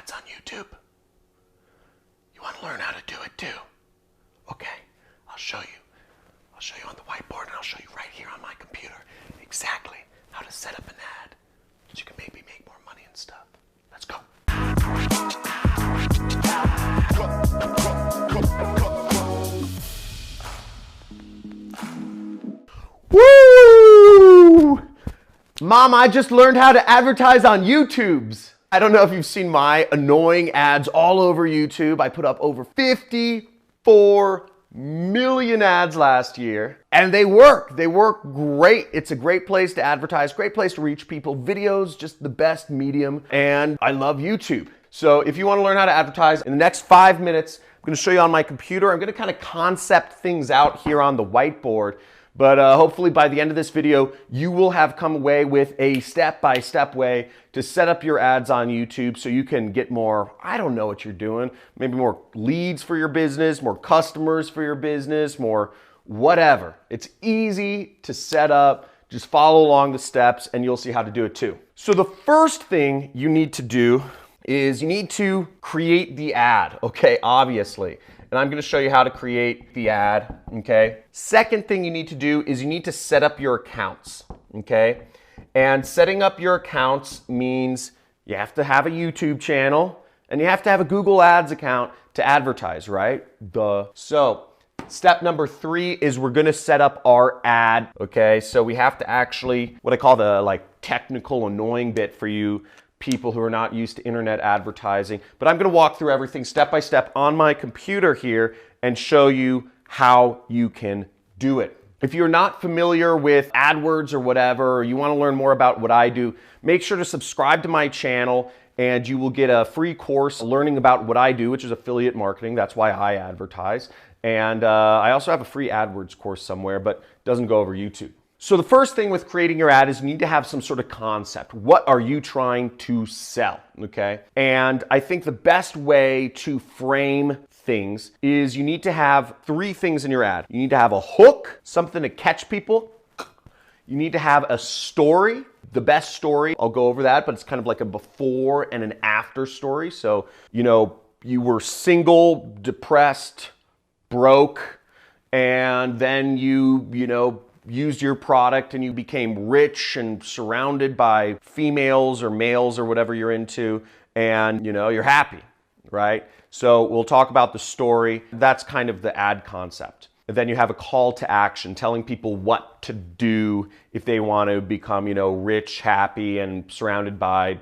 ads on YouTube? You want to learn how to do it too? Okay, I'll show you. I'll show you on the whiteboard, and I'll show you right here on my computer exactly how to set up an ad so you can maybe make more money and stuff. Let's go. Woo! Mom, I just learned how to advertise on YouTube's. I don't know if you've seen my annoying ads all over YouTube. I put up over 54 million ads last year, and they work. They work great. It's a great place to advertise, great place to reach people. Videos, just the best medium, and I love YouTube. So if you want to learn how to advertise, in the next 5 minutes, I'm going to show you on my computer. I'm going to kind of concept things out here on the whiteboard. But hopefully by the end of this video, you will have come away with a step-by-step way to set up your ads on YouTube so you can get more, I don't know what you're doing, maybe more leads for your business, more customers for your business, more whatever. It's easy to set up. Just follow along the steps and you'll see how to do it too. So the first thing you need to do is you need to create the ad, okay, obviously. And I'm going to show you how to create the ad, okay? Second thing you need to do is you need to set up your accounts, okay? And setting up your accounts means you have to have a YouTube channel and you have to have a Google Ads account to advertise, right? Duh. So step number 3 is we're going to set up our ad, okay? So we have to actually, what I call the technical annoying bit for you people who are not used to internet advertising. But I'm going to walk through everything step by step on my computer here and show you how you can do it. If you're not familiar with AdWords or whatever, or you want to learn more about what I do, make sure to subscribe to my channel and you will get a free course learning about what I do, which is affiliate marketing. That's why I advertise. And I also have a free AdWords course somewhere, but it doesn't go over YouTube. So the first thing with creating your ad is you need to have some sort of concept. What are you trying to sell, okay? And I think the best way to frame things is you need to have 3 things in your ad. You need to have a hook, something to catch people. You need to have a story, the best story. I'll go over that, but it's kind of like a before and an after story. So, you were single, depressed, broke, and then you used your product and you became rich and surrounded by females or males or whatever you're into, and you're happy, right? So we'll talk about the story. That's kind of the ad concept. And then you have a call to action, telling people what to do if they want to become, rich, happy, and surrounded by,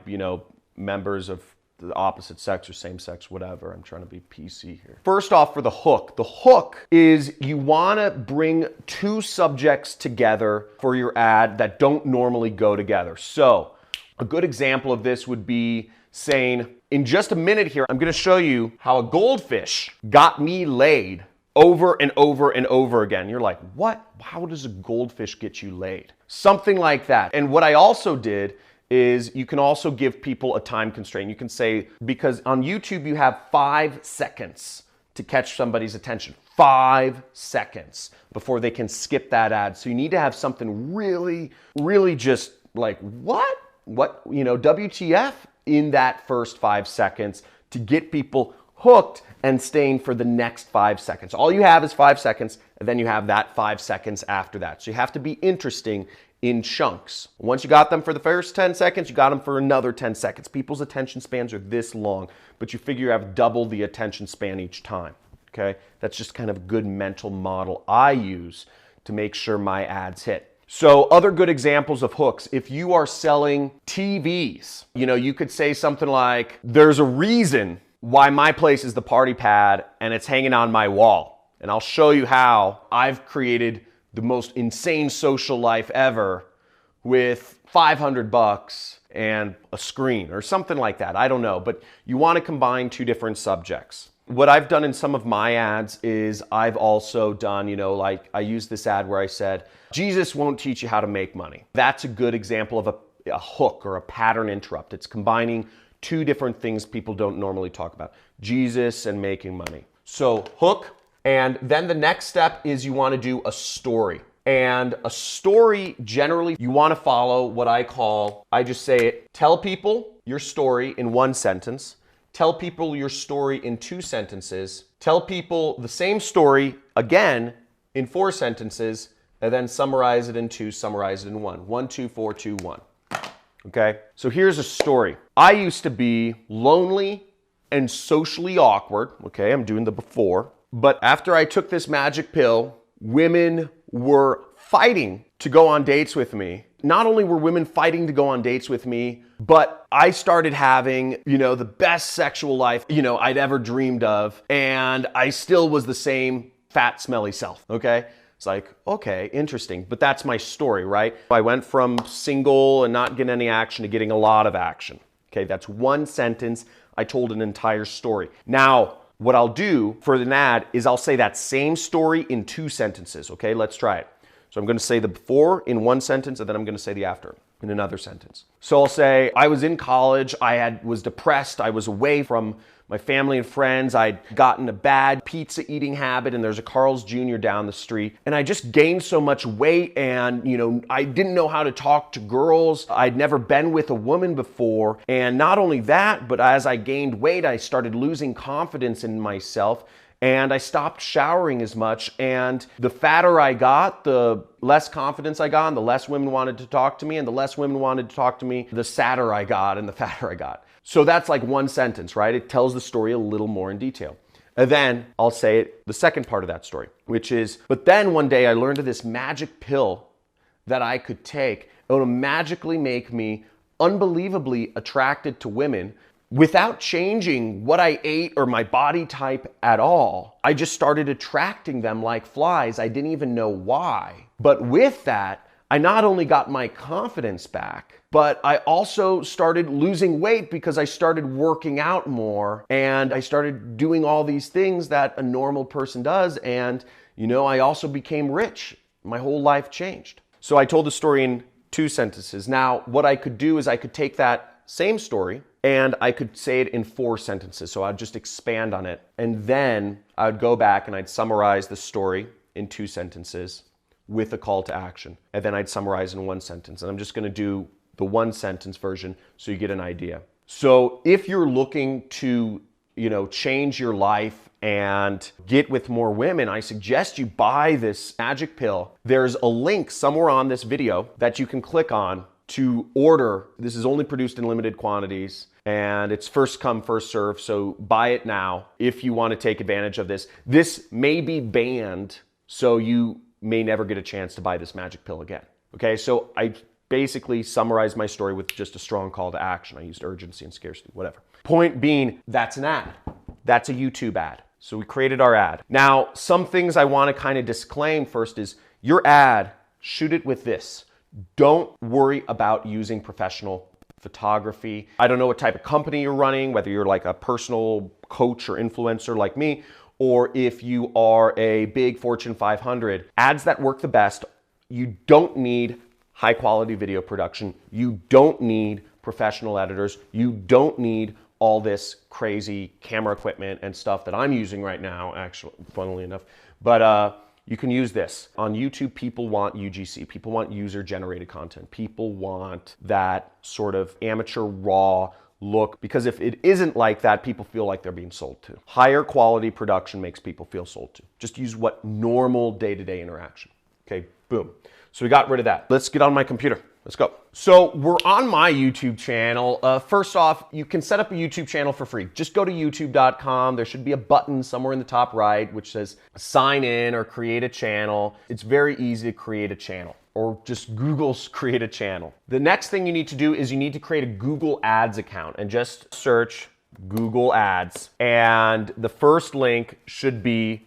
members of the opposite sex or same sex, whatever. I'm trying to be PC here. First off, for the hook is you want to bring 2 subjects together for your ad that don't normally go together. So a good example of this would be saying, in just a minute here, I'm going to show you how a goldfish got me laid over and over and over again. You're like, what? How does a goldfish get you laid? Something like that. And what I also did is you can also give people a time constraint. You can say, because on YouTube you have 5 seconds to catch somebody's attention. 5 seconds before they can skip that ad. So you need to have something really, really just like, what? WTF in that first 5 seconds to get people hooked and staying for the next 5 seconds. All you have is 5 seconds, and then you have that 5 seconds after that. So you have to be interesting in chunks. Once you got them for the first 10 seconds, you got them for another 10 seconds. People's attention spans are this long, but you figure you have double the attention span each time, okay? That's just kind of a good mental model I use to make sure my ads hit. So other good examples of hooks, if you are selling TVs, you could say something like, there's a reason why my place is the party pad and it's hanging on my wall. And I'll show you how I've created the most insane social life ever with $500 and a screen or something like that. I don't know, but you want to combine 2 different subjects. What I've done in some of my ads is I've also done, I used this ad where I said, Jesus won't teach you how to make money. That's a good example of a hook or a pattern interrupt. It's combining 2 different things people don't normally talk about, Jesus and making money. So hook. And then the next step is you want to do a story. And a story, generally, you want to follow what I just say it, tell people your story in 1 sentence, tell people your story in 2 sentences, tell people the same story again in 4 sentences, and then summarize it in 2, summarize it in 1. 1, 2, 4, 2, 1. Okay? So here's a story. I used to be lonely and socially awkward. Okay, I'm doing the before. But after I took this magic pill, women were fighting to go on dates with me. Not only were women fighting to go on dates with me, but I started having, the best sexual life, I'd ever dreamed of. And I still was the same fat, smelly self. Okay? It's like, okay, interesting. But that's my story, right? I went from single and not getting any action to getting a lot of action. Okay, that's 1 sentence. I told an entire story. Now, what I'll do for an ad is I'll say that same story in 2 sentences. Okay, let's try it. So I'm going to say the before in 1 sentence, and then I'm going to say the after in another sentence. So I'll say, I was in college, was depressed, I was away from my family and friends, I'd gotten a bad pizza eating habit, and there's a Carl's Jr. down the street, and I just gained so much weight, and I didn't know how to talk to girls. I'd never been with a woman before, and not only that, but as I gained weight, I started losing confidence in myself, and I stopped showering as much, and the fatter I got, the less confidence I got, and the less women wanted to talk to me, and the less women wanted to talk to me, the sadder I got and the fatter I got. So that's like 1 sentence, right? It tells the story a little more in detail. And then I'll say the second part of that story, which is, but then one day I learned of this magic pill that I could take. It would magically make me unbelievably attracted to women without changing what I ate or my body type at all. I just started attracting them like flies. I didn't even know why. But with that, I not only got my confidence back, but I also started losing weight because I started working out more and I started doing all these things that a normal person does. And, I also became rich. My whole life changed. So I told the story in 2 sentences. Now, what I could do is I could take that same story and I could say it in 4 sentences. So I'd just expand on it. And then I would go back and I'd summarize the story in 2 sentences with a call to action. And then I'd summarize in 1 sentence. And I'm just going to do the 1 sentence version so you get an idea. So if you're looking to, change your life and get with more women, I suggest you buy this magic pill. There's a link somewhere on this video that you can click on to order. This is only produced in limited quantities and it's first come, first serve. So buy it now if you want to take advantage of this. This may be banned, so you may never get a chance to buy this magic pill again. Okay, so I basically summarized my story with just a strong call to action. I used urgency and scarcity, whatever. Point being, that's an ad. That's a YouTube ad. So we created our ad. Now, some things I want to kind of disclaim first is your ad, shoot it with this. Don't worry about using professional photography. I don't know what type of company you're running, whether you're like a personal coach or influencer like me, or if you are a big Fortune 500. Ads that work the best, you don't need high quality video production. You don't need professional editors. You don't need all this crazy camera equipment and stuff that I'm using right now, actually, funnily enough. But you can use this. On YouTube, people want UGC. People want user-generated content. People want that sort of amateur, raw look, because if it isn't like that, people feel like they're being sold to. Higher quality production makes people feel sold to. Just use what normal day-to-day interaction. Okay, boom. So we got rid of that. Let's get on my computer. Let's go. So we're on my YouTube channel. First off, you can set up a YouTube channel for free. Just go to youtube.com. There should be a button somewhere in the top right which says sign in or create a channel. It's very easy to create a channel, or just Google's create a channel. The next thing you need to do is you need to create a Google Ads account and just search Google Ads. And the first link should be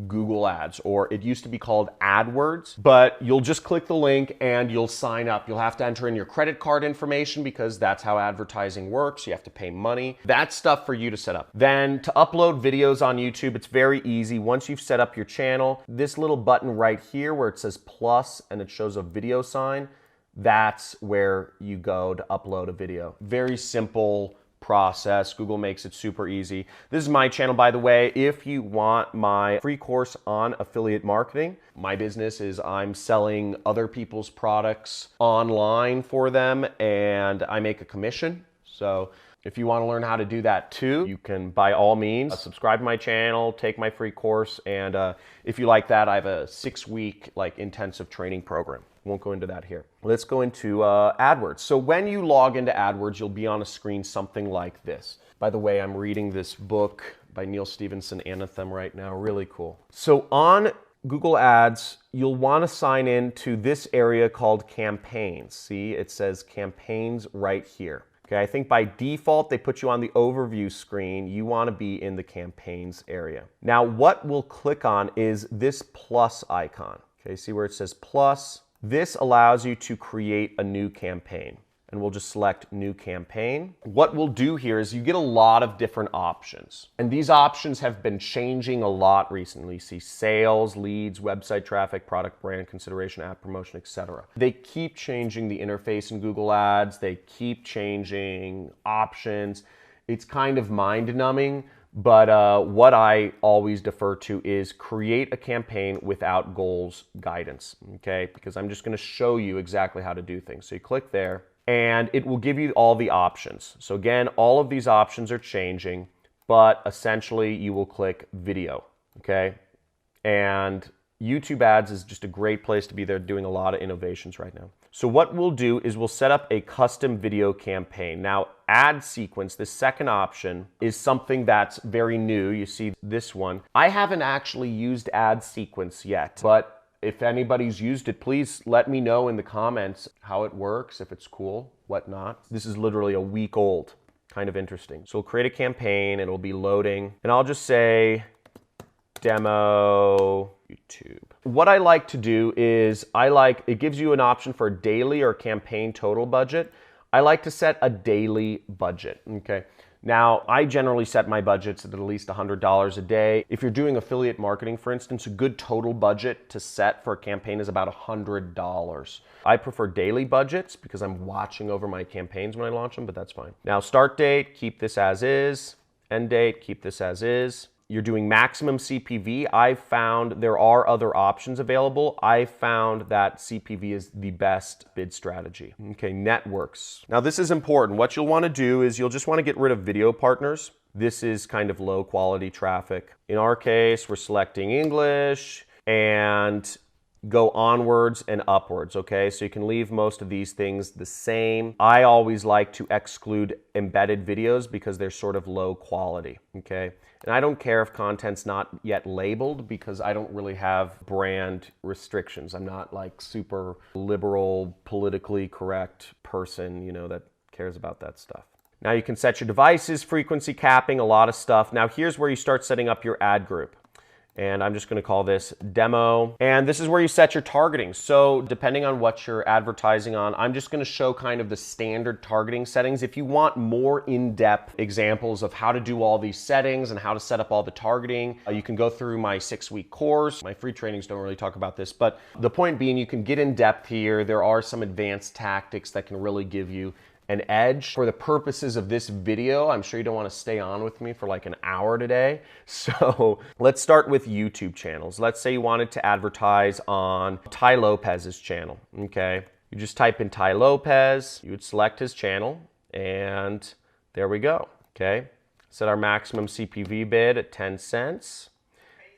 Google Ads, or it used to be called AdWords, but you'll just click the link and you'll sign up. You'll have to enter in your credit card information because that's how advertising works. You have to pay money. That's stuff for you to set up. Then to upload videos on YouTube, it's very easy. Once you've set up your channel, this little button right here where it says plus and it shows a video sign, that's where you go to upload a video. Very simple process. Google makes it super easy. This is my channel, by the way. If you want my free course on affiliate marketing, my business is I'm selling other people's products online for them and I make a commission. So if you want to learn how to do that too, you can by all means subscribe to my channel, take my free course, and if you like that, I have a 6-week intensive training program. Won't go into that here. Let's go into AdWords. So when you log into AdWords, you'll be on a screen something like this. By the way, I'm reading this book by Neil Stephenson, Anthem, right now. Really cool. So on Google Ads, you'll want to sign in to this area called Campaigns. See, it says Campaigns right here. Okay, I think by default, they put you on the overview screen. You want to be in the Campaigns area. Now, what we'll click on is this plus icon. Okay, see where it says plus? This allows you to create a new campaign. And we'll just select New Campaign. What we'll do here is you get a lot of different options. And these options have been changing a lot recently. See sales, leads, website traffic, product brand consideration, ad promotion, etc. They keep changing the interface in Google Ads. They keep changing options. It's kind of mind-numbing, but what I always defer to is create a campaign without goals guidance, okay? Because I'm just gonna show you exactly how to do things. So you click there, and it will give you all the options. So again, all of these options are changing, but essentially you will click video, okay? And YouTube ads is just a great place to be. They're doing a lot of innovations right now. So what we'll do is we'll set up a custom video campaign. Now, ad sequence, the second option, is something that's very new. You see this one. I haven't actually used ad sequence yet, but if anybody's used it, please let me know in the comments how it works, if it's cool, whatnot. This is literally a week old, kind of interesting. So we'll create a campaign, it'll be loading, and I'll just say demo YouTube. What I like to do is it gives you an option for a daily or campaign total budget. I like to set a daily budget, okay? Now, I generally set my budgets at least $100 a day. If you're doing affiliate marketing, for instance, a good total budget to set for a campaign is about $100. I prefer daily budgets because I'm watching over my campaigns when I launch them, but that's fine. Now, start date, keep this as is. End date, keep this as is. You're doing maximum CPV. I've found there are other options available. I found that CPV is the best bid strategy. Okay, networks. Now this is important. What you'll want to do is you'll just want to get rid of video partners. This is kind of low quality traffic. In our case, we're selecting English and go onwards and upwards, okay? So you can leave most of these things the same. I always like to exclude embedded videos because they're sort of low quality, okay? And I don't care if content's not yet labeled because I don't really have brand restrictions. I'm not like super liberal, politically correct person, you know, that cares about that stuff. Now you can set your devices, frequency capping, a lot of stuff. Now here's where you start setting up your ad group. And I'm just going to call this demo. And this is where you set your targeting. So depending on what you're advertising on, I'm just going to show kind of the standard targeting settings. If you want more in-depth examples of how to do all these settings and how to set up all the targeting, you can go through my 6-week course. My free trainings don't really talk about this, but the point being you can get in depth here. There are some advanced tactics that can really give you an edge. For the purposes of this video, I'm sure you don't want to stay on with me for like an hour today. So let's start with YouTube channels. Let's say you wanted to advertise on Ty Lopez's channel, okay? You just type in Ty Lopez, you would select his channel, and there we go, okay? Set our maximum CPV bid at 10 cents,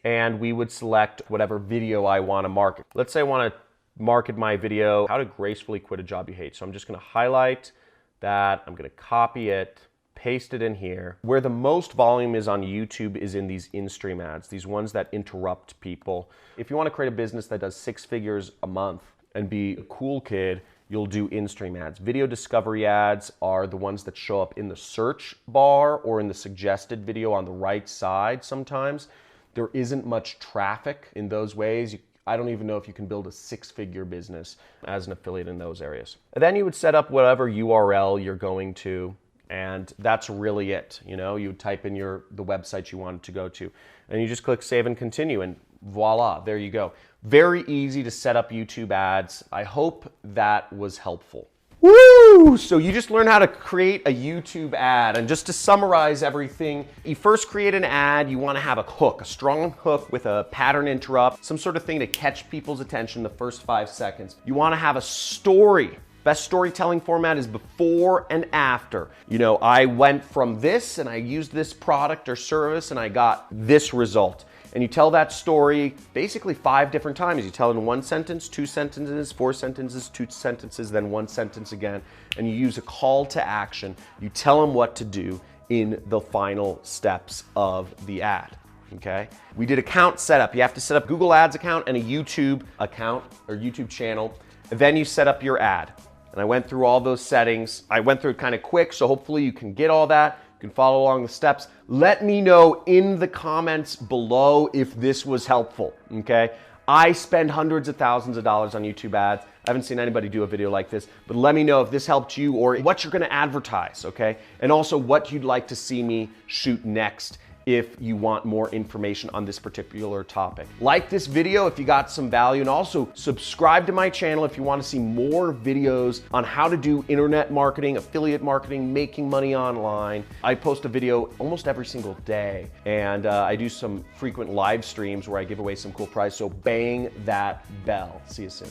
and we would select whatever video I want to market. Let's say I want to market my video, how to gracefully quit a job you hate. So I'm just going to highlight that, I'm going to copy it, paste it in here. Where the most volume is on YouTube is in these in-stream ads, these ones that interrupt people. If you want to create a business that does 6 figures a month and be a cool kid, you'll do in-stream ads. Video discovery ads are the ones that show up in the search bar or in the suggested video on the right side sometimes. There isn't much traffic in those ways. I don't even know if you can build a 6-figure business as an affiliate in those areas. And then you would set up whatever URL you're going to, and that's really it. You know, you would type in the website you wanted to go to, and you just click save and continue, and voila, there you go. Very easy to set up YouTube ads. I hope that was helpful. Woo! So you just learned how to create a YouTube ad. And just to summarize everything, you first create an ad, you want to have a hook, a strong hook with a pattern interrupt, some sort of thing to catch people's attention the first 5 seconds. You want to have a story Best storytelling format is before and after. You know, I went from this and I used this product or service and I got this result. And you tell that story basically 5 different times. You tell it in 1 sentence, 2 sentences, 4 sentences, 2 sentences, then 1 sentence again. And you use a call to action. You tell them what to do in the final steps of the ad. Okay? We did account setup. You have to set up Google Ads account and a YouTube account or YouTube channel. And then you set up your ad. And I went through all those settings. I went through it kind of quick, so hopefully you can get all that. You can follow along the steps. Let me know in the comments below if this was helpful, okay? I spend hundreds of thousands of dollars on YouTube ads. I haven't seen anybody do a video like this, but let me know if this helped you or what you're gonna advertise, okay? And also what you'd like to see me shoot next if you want more information on this particular topic. Like this video if you got some value, and also subscribe to my channel if you want to see more videos on how to do internet marketing, affiliate marketing, making money online. I post a video almost every single day, and I do some frequent live streams where I give away some cool prizes, so bang that bell. See you soon.